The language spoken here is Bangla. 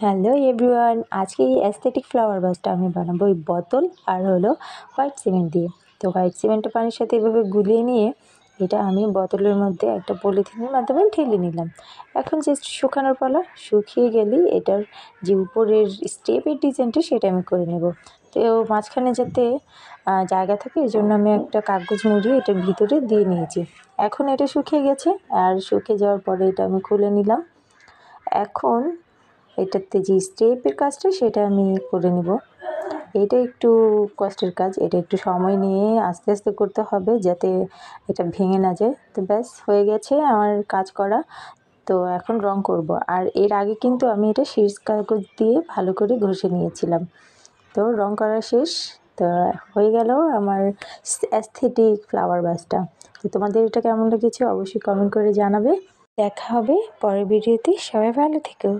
হ্যালো এভরিওয়ান, আজকে এই অ্যাস্থেটিক ফ্লাওয়ার ভাসটা আমি বানাবো ওই বোতল আর হলো হোয়াইট সিমেন্ট দিয়ে। তো হোয়াইট সিমেন্টটা পানির সাথে এভাবে গুলিয়ে নিয়ে এটা আমি বোতলের মধ্যে একটা পলিথিনের মাধ্যমে ঢেলে নিলাম। এখন জাস্ট শুকানোর পালা, শুকিয়ে গেলেই এটার যে উপরের স্টেপের ডিজাইনটা সেটা আমি করে নেব। তো মাঝখানে যাতে জায়গা থাকে এই জন্য আমি একটা কাগজ মুড়িয়ে এটার ভিতরে দিয়ে নিয়েছি। এখন এটা শুকিয়ে গেছে, আর শুকিয়ে যাওয়ার পরে এটা আমি খুলে নিলাম। এখন এটাতে যে স্টেপের কাজটা সেটা আমি করে নিব। এটা একটু কষ্টের কাজ, এটা একটু সময় নিয়ে আস্তে আস্তে করতে হবে যাতে এটা ভেঙে না যায়। তো ব্যাস হয়ে গেছে আমার কাজ করা। তো এখন রং করব, আর এর আগে কিন্তু আমি এটা শিস কাগজ দিয়ে ভালো করে ঘষে নিয়েছিলাম। তো রং করা শেষ। তো হয়ে গেল আমার অ্যাস্থেটিক ফ্লাওয়ার ভাসটা। তো তোমাদের এটা কেমন লেগেছে অবশ্যই কমেন্ট করে জানাবে। দেখা হবে পরের ভিডিওতে, সবাই ভালো থেকো।